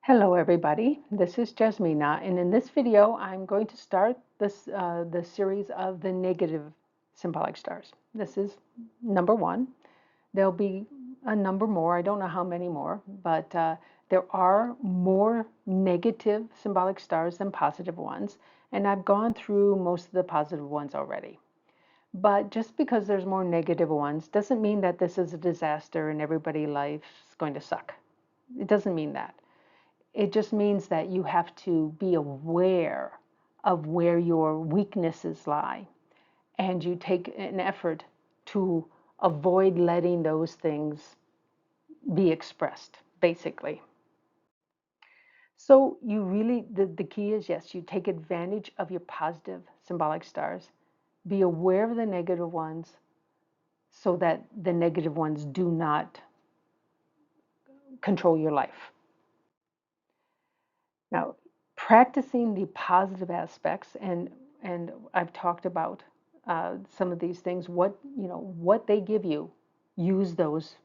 Hello everybody, this is Jasmina, and in this video I'm going to start the series of the negative symbolic stars. This is number one. There'll be a number more, I don't know how many more, but there are more negative symbolic stars than positive ones, and I've gone through most of the positive ones already. But just because there's more negative ones doesn't mean that this is a disaster and everybody's life's going to suck. It doesn't mean that. It just means that you have to be aware of where your weaknesses lie, and you take an effort to avoid letting those things be expressed, basically. So you really, the key is, yes, you take advantage of your positive symbolic stars, be aware of the negative ones so that the negative ones do not control your life. Now, practicing the positive aspects, and I've talked about some of these things. What they give you, use those,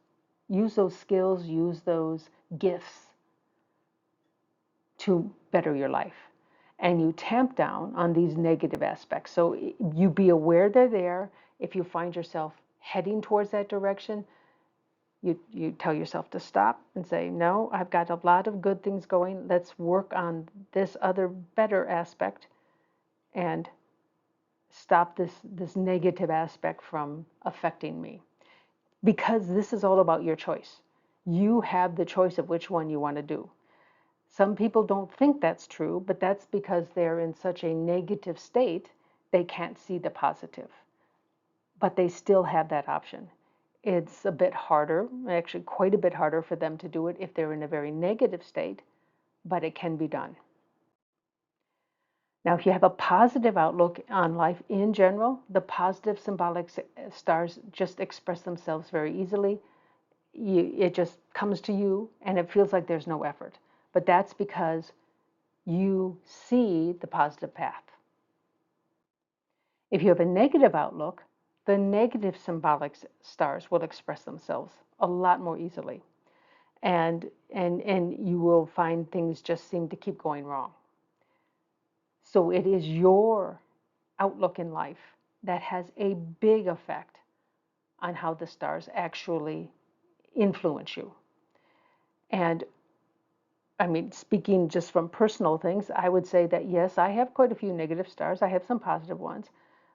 skills, use those gifts to better your life, and you tamp down on these negative aspects. So you be aware they're there. If you find yourself heading towards that direction, you tell yourself to stop and say, no, I've got a lot of good things going. Let's work on this other better aspect and stop this negative aspect from affecting me. Because this is all about your choice. You have the choice of which one you want to do. Some people don't think that's true, but that's because they're in such a negative state, they can't see the positive. But they still have that option. It's a bit harder, actually quite a bit harder for them to do it if they're in a very negative state, but it can be done. Now, if you have a positive outlook on life in general, the positive symbolic stars just express themselves very easily. It just comes to you and it feels like there's no effort. But that's because you see the positive path. If you have a negative outlook, the negative symbolic stars will express themselves a lot more easily. And you will find things just seem to keep going wrong. So it is your outlook in life that has a big effect on how the stars actually influence you. And I mean, speaking just from personal things, I would say that yes, I have quite a few negative stars. I have some positive ones,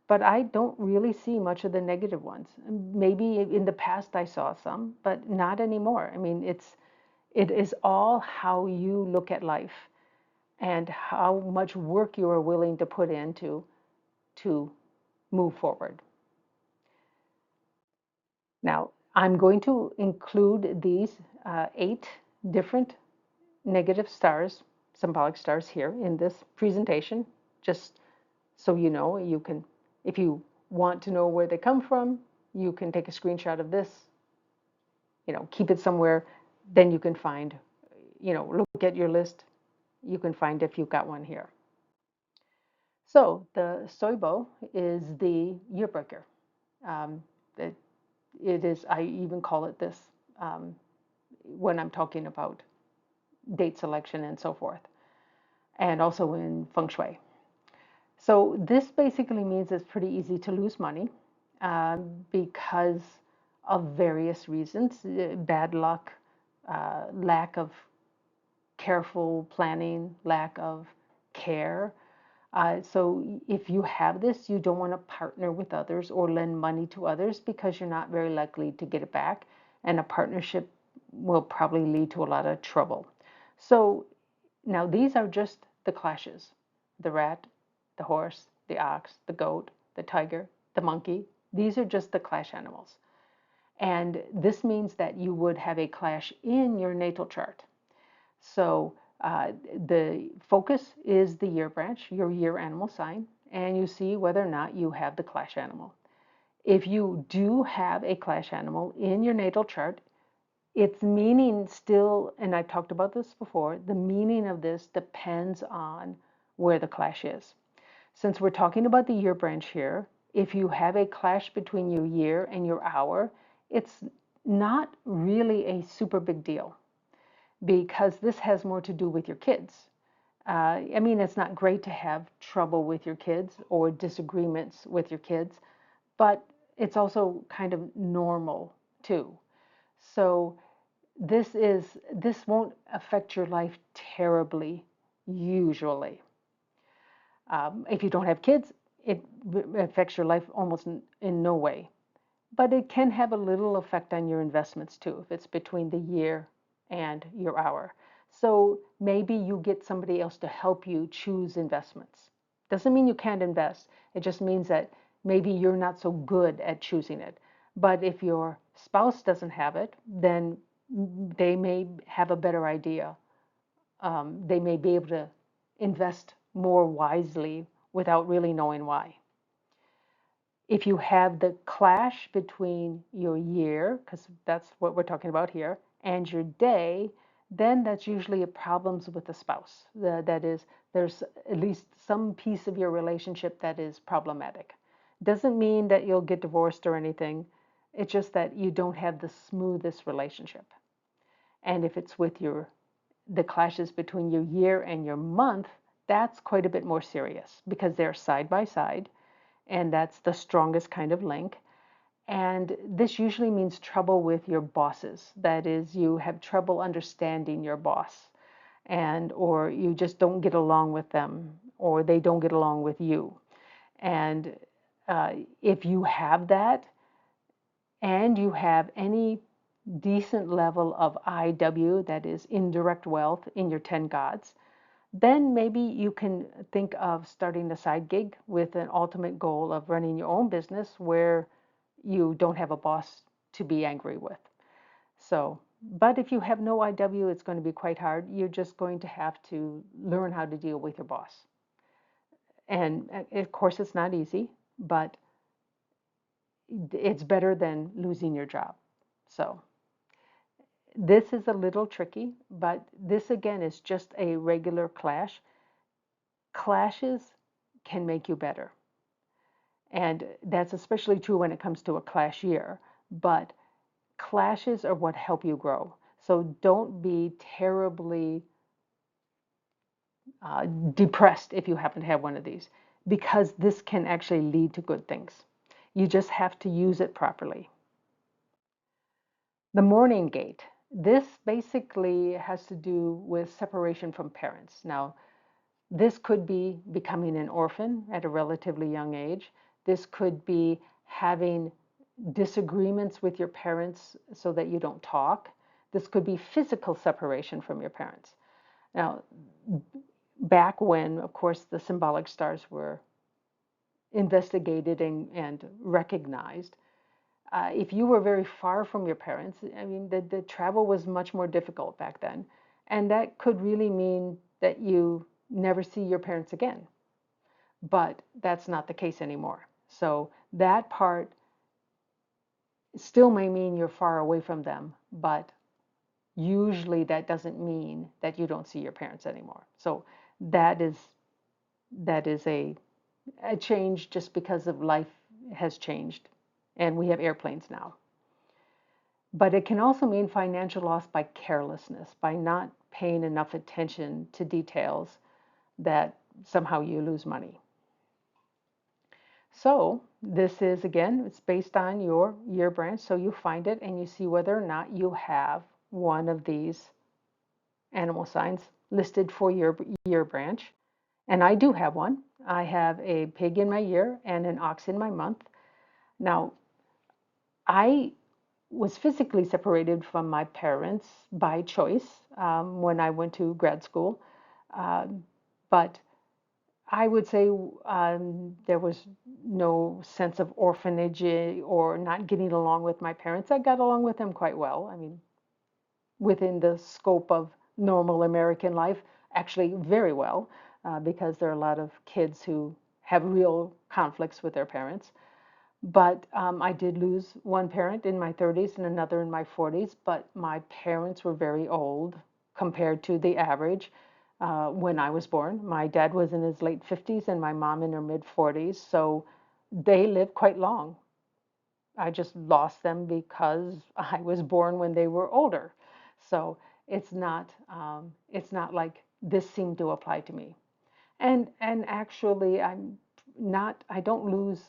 but I don't really see much of the negative ones. Maybe in the past I saw some, but not anymore. I mean, it is all how you look at life and how much work you are willing to put into to move forward. Now, I'm going to include these 8 different negative stars, symbolic stars here in this presentation, just so you know. You can, if you want to know where they come from, you can take a screenshot of this, keep it somewhere, then you can find, look at your list, you can find if you've got one here. So the soibo is the year breaker. It, it is, I even call it this when I'm talking about date selection and so forth, and also in feng shui. So this basically means it's pretty easy to lose money because of various reasons, bad luck, lack of careful planning, lack of care. So if you have this, you don't want to partner with others or lend money to others because you're not very likely to get it back. And a partnership will probably lead to a lot of trouble. So now these are just the clashes: the rat, the horse, the ox, the goat, the tiger, the monkey. These are just the clash animals. And this means that you would have a clash in your natal chart. So the focus is the year branch, your year animal sign, and you see whether or not you have the clash animal. If you do have a clash animal in your natal chart, its meaning still, and I talked about this before, the meaning of this depends on where the clash is. Since we're talking about the year branch here, if you have a clash between your year and your hour, it's not really a super big deal. because this has more to do with your kids. I mean, it's not great to have trouble with your kids or disagreements with your kids, but it's also kind of normal too. So this won't affect your life terribly usually. If you don't have kids, it affects your life almost in no way. But it can have a little effect on your investments too, if it's between the year and your hour. So maybe you get somebody else to help you choose investments. Doesn't mean you can't invest. It just means that maybe you're not so good at choosing it. But if your spouse doesn't have it, then they may have a better idea. They may be able to invest more wisely without really knowing why. If you have the clash between your year, because that's what we're talking about here, and your day, then that's usually a problems with the spouse. That is, there's at least some piece of your relationship that is problematic. Doesn't mean that you'll get divorced or anything. It's just that you don't have the smoothest relationship. And if it's with the clashes between your year and your month, that's quite a bit more serious because they're side by side, and that's the strongest kind of link. And this usually means trouble with your bosses. That is, you have trouble understanding your boss, and or you just don't get along with them, or they don't get along with you. And if you have that, and you have any decent level of IW, that is indirect wealth, in your 10 gods, then maybe you can think of starting a side gig with an ultimate goal of running your own business where you don't have a boss to be angry with. So, but if you have no IW, it's going to be quite hard. You're just going to have to learn how to deal with your boss. And of course, it's not easy, but it's better than losing your job. So, this is a little tricky, but this again is just a regular clash. Clashes can make you better. And that's especially true when it comes to a clash year. But clashes are what help you grow. So don't be terribly depressed if you happen to have one of these, because this can actually lead to good things. You just have to use it properly. The mourning gate. This basically has to do with separation from parents. Now, this could be becoming an orphan at a relatively young age. This could be having disagreements with your parents so that you don't talk. This could be physical separation from your parents. Now, back when, of course, the symbolic stars were investigated and recognized, if you were very far from your parents, I mean, the travel was much more difficult back then. And that could really mean that you never see your parents again. But that's not the case anymore. So that part still may mean you're far away from them, but usually that doesn't mean that you don't see your parents anymore. So that is a change just because of life has changed and we have airplanes now. But it can also mean financial loss by carelessness, by not paying enough attention to details that somehow you lose money. So this is, again, it's based on your year branch. So you find it and you see whether or not you have one of these animal signs listed for your year branch. And I do have one. I have a pig in my year and an ox in my month. Now, I was physically separated from my parents by choice when I went to grad school. But I would say there was no sense of orphanage or not getting along with my parents. I got along with them quite well. I mean, within the scope of normal American life, actually very well, because there are a lot of kids who have real conflicts with their parents. But I did lose one parent in my 30s and another in my 40s, but my parents were very old compared to the average when I was born. My dad was in his late 50s and my mom in her mid 40s, so they lived quite long. I just lost them because I was born when they were older. So It's not like this seemed to apply to me. And actually, I don't lose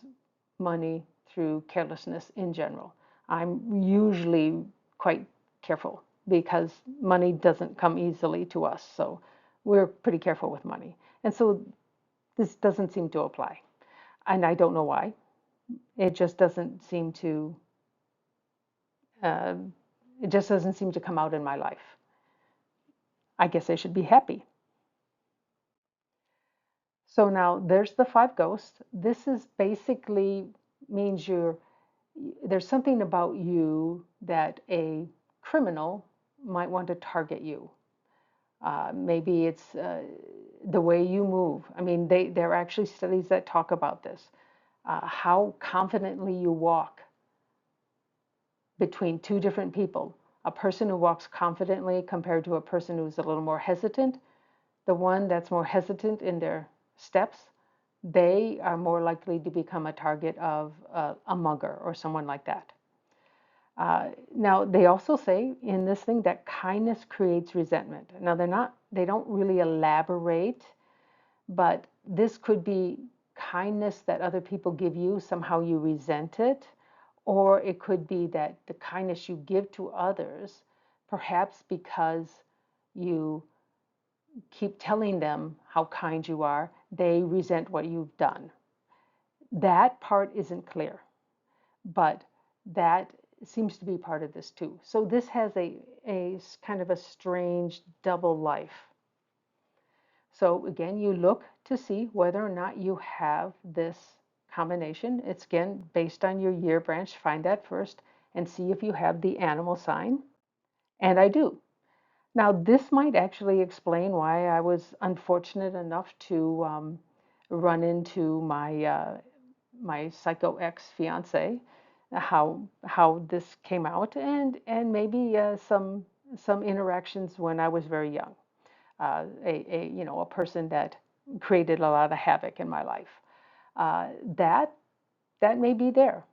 money through carelessness in general. I'm usually quite careful because money doesn't come easily to us. So we're pretty careful with money. And so this doesn't seem to apply. And I don't know why. It just doesn't seem to, uh, it just doesn't seem to come out in my life. I guess I should be happy. So now there's the five ghosts. This is basically means there's something about you that a criminal might want to target you. Maybe it's the way you move. I mean, there are actually studies that talk about this. How confidently you walk between two different people. A person who walks confidently compared to a person who's a little more hesitant. The one that's more hesitant in their steps, they are more likely to become a target of a mugger or someone like that. Now, they also say in this thing that kindness creates resentment. Now, they don't really elaborate, but this could be kindness that other people give you, somehow you resent it, or it could be that the kindness you give to others, perhaps because you keep telling them how kind you are, they resent what you've done. That part isn't clear, but that seems to be part of this too. So this has a kind of a strange double life. So again, you look to see whether or not you have this combination. It's again based on your year branch. Find that first and see if you have the animal sign. And I do. Now, this might actually explain why I was unfortunate enough to run into my psycho ex fiance, how this came out, and maybe some interactions when I was very young. A person that created a lot of havoc in my life. That may be there,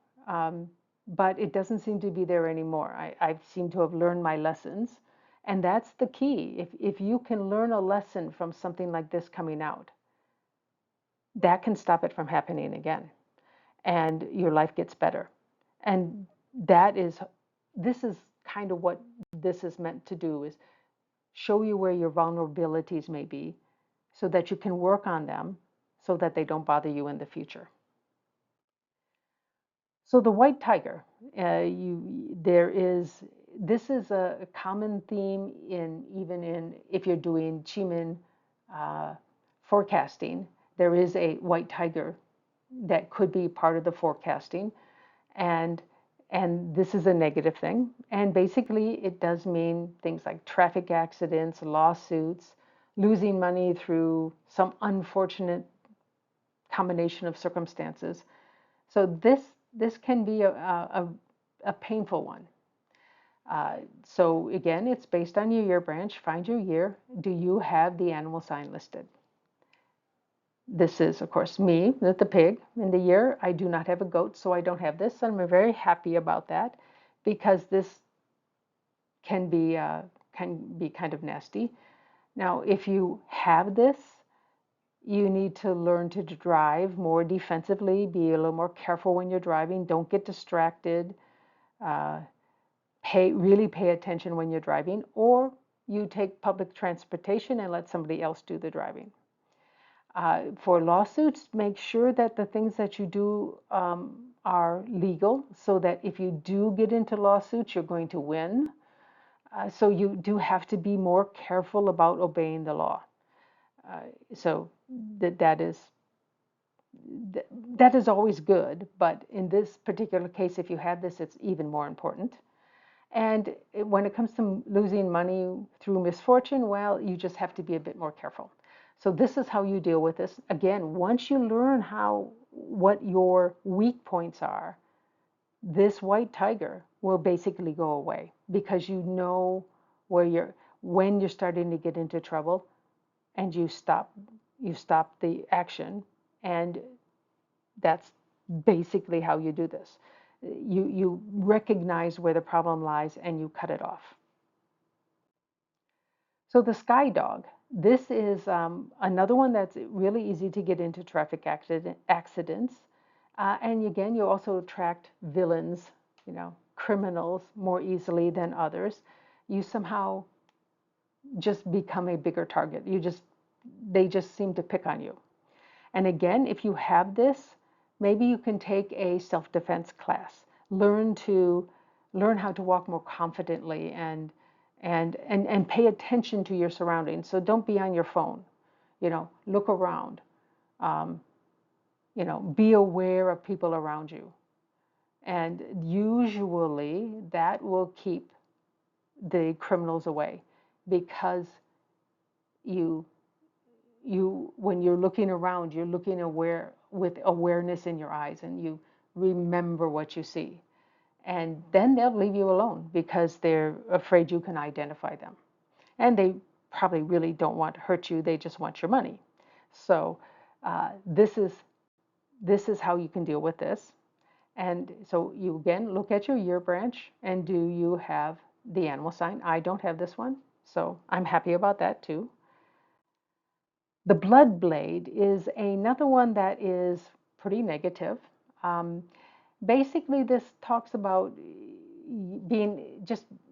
but it doesn't seem to be there anymore. I seem to have learned my lessons, and that's the key. If you can learn a lesson from something like this coming out, that can stop it from happening again, and your life gets better. And that is, this is kind of what this is meant to do, is show you where your vulnerabilities may be so that you can work on them so that they don't bother you in the future. So the white tiger, this is a common theme even in if you're doing Chimin uh, forecasting, there is a white tiger that could be part of the forecasting, and this is a negative thing. And basically, it does mean things like traffic accidents, lawsuits, losing money through some unfortunate combination of circumstances. So this can be a painful one. So again, it's based on your year branch. Find your year. Do you have the animal sign listed? This is, of course, me, the pig. In the year, I do not have a goat, so I don't have this. And I'm very happy about that because this can be kind of nasty. Now, if you have this, you need to learn to drive more defensively, be a little more careful when you're driving. Don't get distracted. Uh, really pay attention when you're driving, or you take public transportation and let somebody else do the driving. For lawsuits, make sure that the things that you do are legal so that if you do get into lawsuits, you're going to win. So you do have to be more careful about obeying the law. So that is that is always good, but in this particular case, if you have this, it's even more important. And when it comes to losing money through misfortune, well, you just have to be a bit more careful. So this is how you deal with this. Again, once you learn what your weak points are, this white tiger will basically go away because you know when you're starting to get into trouble, and you stop the action, and that's basically how you do this. You recognize where the problem lies and you cut it off. So the sky dog, this is another one that's really easy to get into traffic accidents. And again, you also attract villains, criminals more easily than others. You somehow just become a bigger target. They just seem to pick on you. And again, if you have this, maybe you can take a self-defense class. Learn how to walk more confidently and pay attention to your surroundings. So don't be on your phone. Look around. Um, be aware of people around you. And usually that will keep the criminals away because you when you're looking around, you're looking aware with awareness in your eyes, and you remember what you see. And then they'll leave you alone because they're afraid you can identify them. And they probably really don't want to hurt you, they just want your money. So this is how you can deal with this. And so you again look at your year branch, and do you have the animal sign? I don't have this one, so I'm happy about that too. The blood blade is another one that is pretty negative. Um, Basically, this talks about being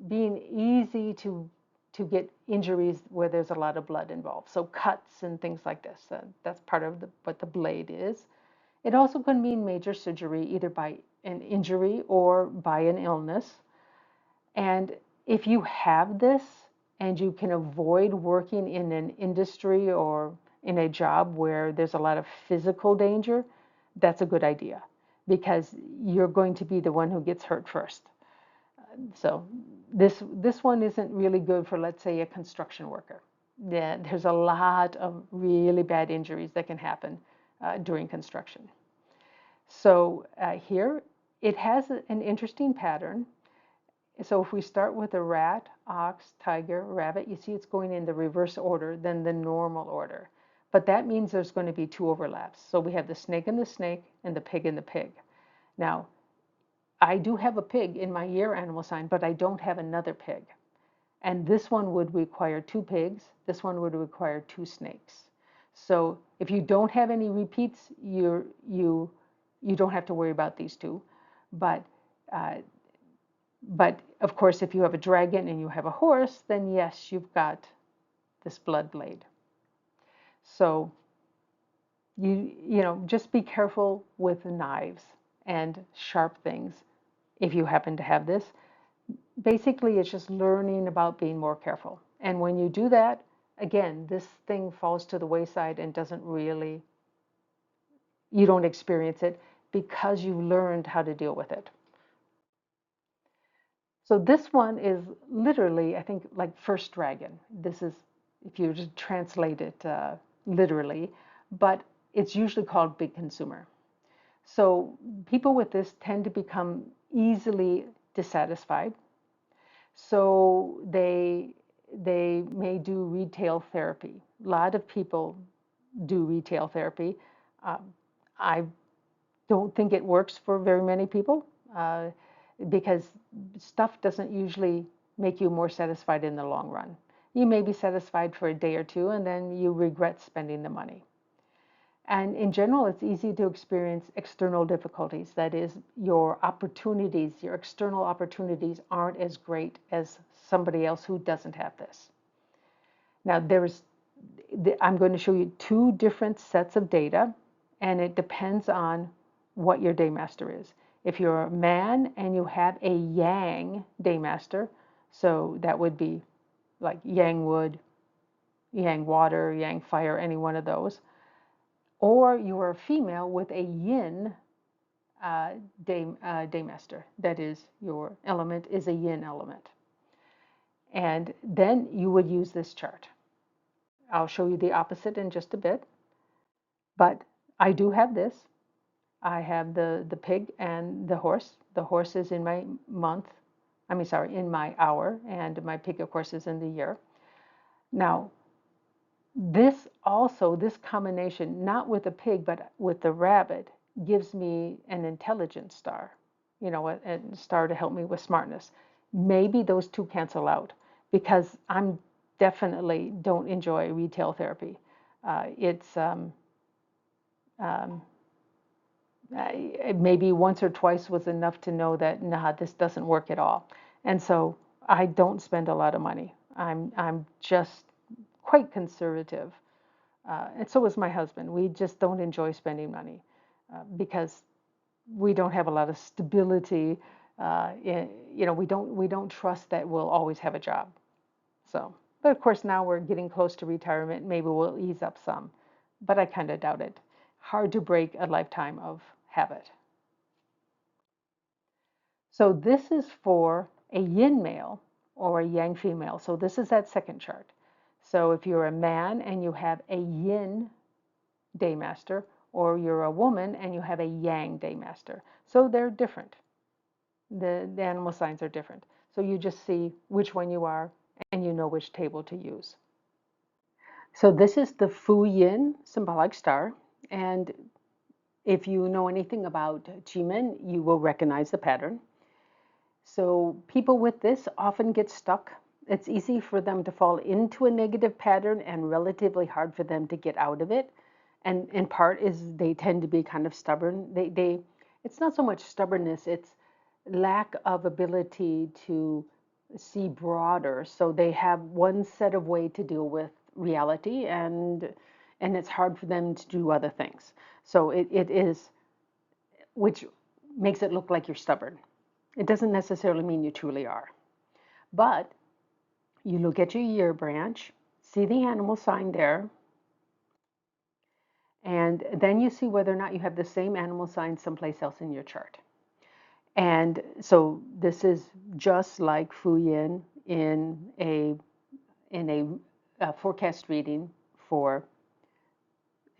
easy to get injuries where there's a lot of blood involved. So cuts and things like this. That's part of what the blade is. It also can mean major surgery, either by an injury or by an illness. And if you have this and you can avoid working in an industry or in a job where there's a lot of physical danger, that's a good idea because you're going to be the one who gets hurt first. So this one isn't really good for, let's say, a construction worker. Yeah, there's a lot of really bad injuries that can happen during construction. So here it has an interesting pattern. So if we start with a rat, ox, tiger, rabbit, you see it's going in the reverse order than the normal order. But that means there's going to be two overlaps. So we have the snake and the pig and the pig. Now, I do have a pig in my year animal sign, but I don't have another pig. And this one would require two pigs. This one would require two snakes. So if you don't have any repeats, you don't have to worry about these two. But uh, but of course, if you have a dragon and you have a horse, then yes, you've got this blood blade. So just be careful with knives and sharp things if you happen to have this. Basically, it's just learning about being more careful. And when you do that, again, this thing falls to the wayside and you don't experience it because you learned how to deal with it. So this one is literally, I think, like first dragon. This is, if you just translate it literally, but it's usually called big consumer. So people with this tend to become easily dissatisfied. So they may do retail therapy. A lot of people do retail therapy. I don't think it works for very many people uh, because stuff doesn't usually make you more satisfied in the long run. You may be satisfied for a day or two and then you regret spending the money. And in general, it's easy to experience external difficulties. That is, your external opportunities aren't as great as somebody else who doesn't have this. Now, I'm going to show you two different sets of data, and it depends on what your daymaster is. If you're a man and you have a yang daymaster, so that would be like yang wood, yang water, yang fire, any one of those, or you are a female with a yin daymaster, that is, your element is a yin element. And then you would use this chart. I'll show you the opposite in just a bit. But I do have this. I have the pig and the horse. The horse is in my month, in my hour, and my pig, of course, is in the year. Now, this combination, not with the pig, but with the rabbit, gives me an intelligence star, a star to help me with smartness. Maybe those two cancel out because I'm definitely don't enjoy retail therapy. It's um, maybe once or twice was enough to know that, nah, this doesn't work at all. And so I don't spend a lot of money. I'm just quite conservative. And so is my husband. We just don't enjoy spending money because we don't have a lot of stability. We don't trust that we'll always have a job. So, but of course now we're getting close to retirement. Maybe we'll ease up some, but I kind of doubt it. Hard to break a lifetime of habit. So this is for a yin male or a yang female. So this is that second chart. So if you're a man and you have a yin daymaster, or you're a woman and you have a yang daymaster. So they're different. The animal signs are different. So you just see which one you are and you know which table to use. So this is the Fu Yin symbolic star. And if you know anything about Jimen, you will recognize the pattern. So people with this often get stuck. It's easy for them to fall into a negative pattern and relatively hard for them to get out of it. And in part is they tend to be kind of stubborn. It's not so much stubbornness, it's lack of ability to see broader. So they have one set of way to deal with reality, and it's hard for them to do other things. So it is, which makes it look like you're stubborn. It doesn't necessarily mean you truly are. But you look at your year branch, see the animal sign there, and then you see whether or not you have the same animal sign someplace else in your chart. And so this is just like Fu Yin in a forecast reading for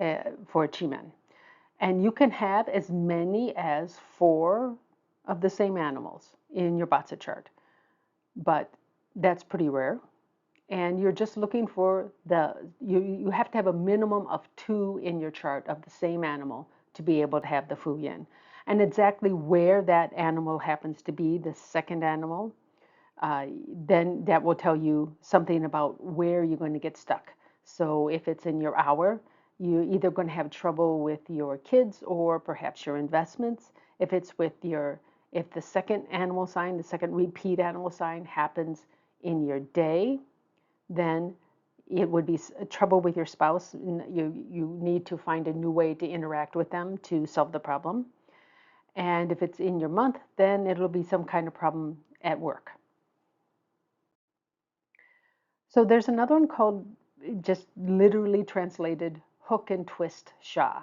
Chimen. And you can have as many as 4 of the same animals in your Batsa chart, but that's pretty rare. And you're just looking for you have to have a minimum of 2 in your chart of the same animal to be able to have the Fu Yin. And exactly where that animal happens to be, the second animal, then that will tell you something about where you're going to get stuck. So if it's in your hour, you're either going to have trouble with your kids or perhaps your investments. If the second animal sign, the second repeat animal sign happens in your day, then it would be trouble with your spouse. You need to find a new way to interact with them to solve the problem. And if it's in your month, then it'll be some kind of problem at work. So there's another one called, just literally translated, hook and twist Sha.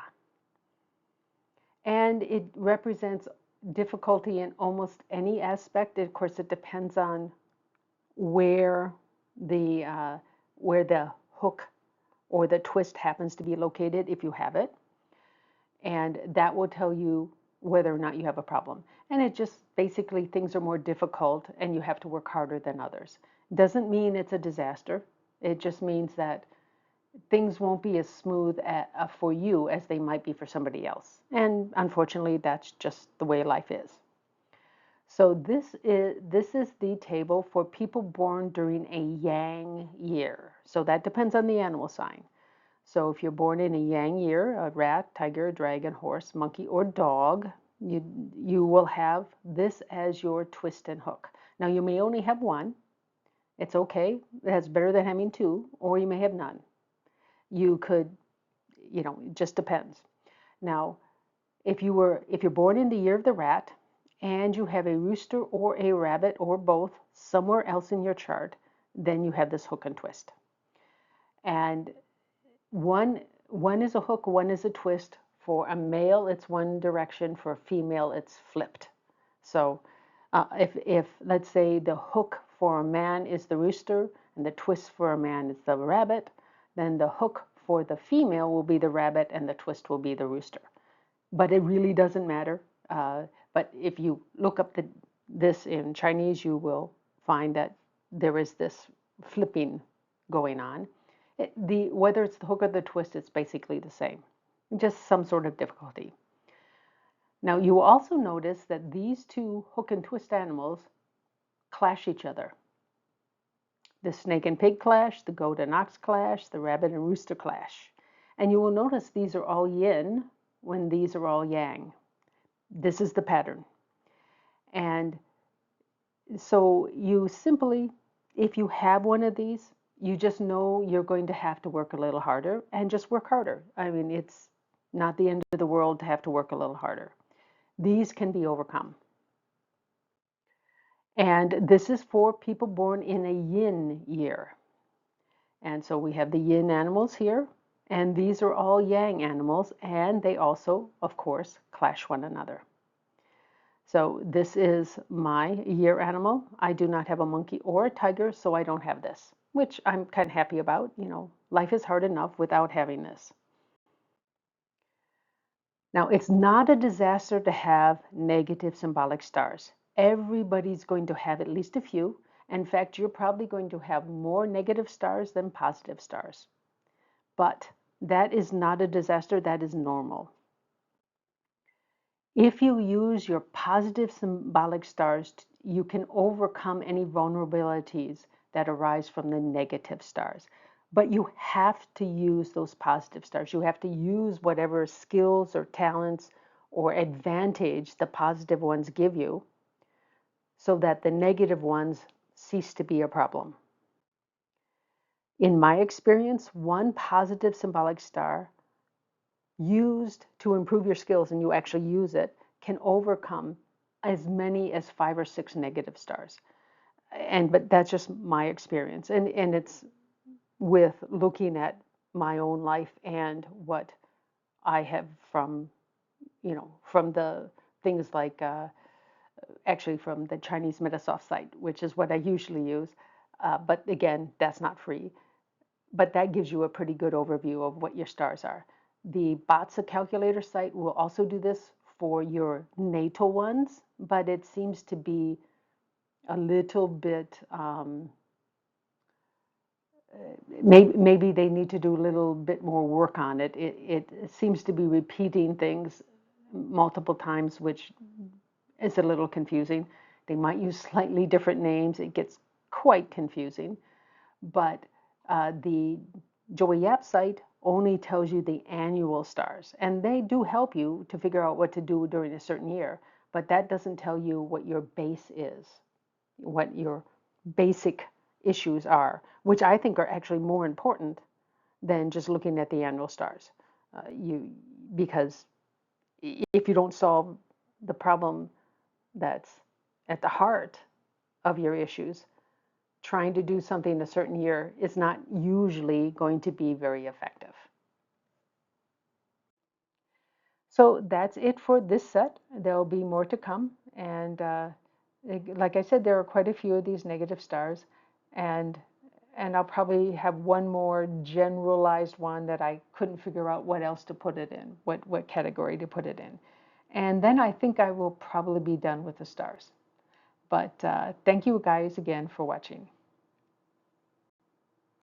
And it represents difficulty in almost any aspect. Of course, it depends on where the hook or the twist happens to be located, if you have it. And that will tell you whether or not you have a problem. And it just basically, things are more difficult and you have to work harder than others. Doesn't mean it's a disaster. It just means that things won't be as smooth for you as they might be for somebody else. And unfortunately, that's just the way life is. So this is the table for people born during a yang year. So that depends on the animal sign. So if you're born in a yang year, a rat, tiger, dragon, horse, monkey, or dog, you will have this as your twist and hook. Now you may only have one. It's okay. That's better than having 2, or you may have none. You could, it just depends. Now, if you're born in the year of the rat and you have a rooster or a rabbit or both somewhere else in your chart, then you have this hook and twist. And one is a hook, one is a twist. For a male, it's one direction. For a female, it's flipped. So if let's say the hook for a man is the rooster and the twist for a man is the rabbit, then the hook for the female will be the rabbit and the twist will be the rooster. But it really doesn't matter. But if you look up this in Chinese, you will find that there is this flipping going on. Whether it's the hook or the twist, it's basically the same, just some sort of difficulty. Now, you will also notice that these 2 hook and twist animals clash each other. the snake and pig clash, the goat and ox clash, the rabbit and rooster clash. And you will notice these are all yin when these are all yang. This is the pattern. And so you simply, if you have one of these, you just know you're going to have to work a little harder and just work harder. I mean, it's not the end of the world to have to work a little harder. These can be overcome. And this is for people born in a yin year. And so we have the yin animals here, and these are all yang animals, and they also, of course, clash one another. So this is my year animal. I do not have a monkey or a tiger, so I don't have this, which I'm kind of happy about. You know, life is hard enough without having this. Now, it's not a disaster to have negative symbolic stars. Everybody's going to have at least a few. In fact, you're probably going to have more negative stars than positive stars. But that is not a disaster, that is normal. If you use your positive symbolic stars, you can overcome any vulnerabilities that arise from the negative stars. But you have to use those positive stars. You have to use whatever skills or talents or advantage the positive ones give you so that the negative ones cease to be a problem. In my experience, one positive symbolic star used to improve your skills and you actually use it can overcome as many as 5 or 6 negative stars. But that's just my experience. And it's with looking at my own life and what I have from, from the things like, actually from the Chinese Metasoft site, which is what I usually use. But again, that's not free. But that gives you a pretty good overview of what your stars are. The Batsa calculator site will also do this for your natal ones, but it seems to be a little bit, maybe they need to do a little bit more work on it. It seems to be repeating things multiple times, which is a little confusing. They might use slightly different names. It gets quite confusing. But the Joey Yap site only tells you the annual stars, and they do help you to figure out what to do during a certain year, but that doesn't tell you what your base is, what your basic issues are, which I think are actually more important than just looking at the annual stars. Because if you don't solve the problem that's at the heart of your issues, trying to do something a certain year is not usually going to be very effective. So that's it for this set. There'll be more to come. And like I said, there are quite a few of these negative stars. And I'll probably have one more generalized one that I couldn't figure out what else to put it in, what category to put it in. And then I think I will probably be done with the stars. But thank you guys again for watching.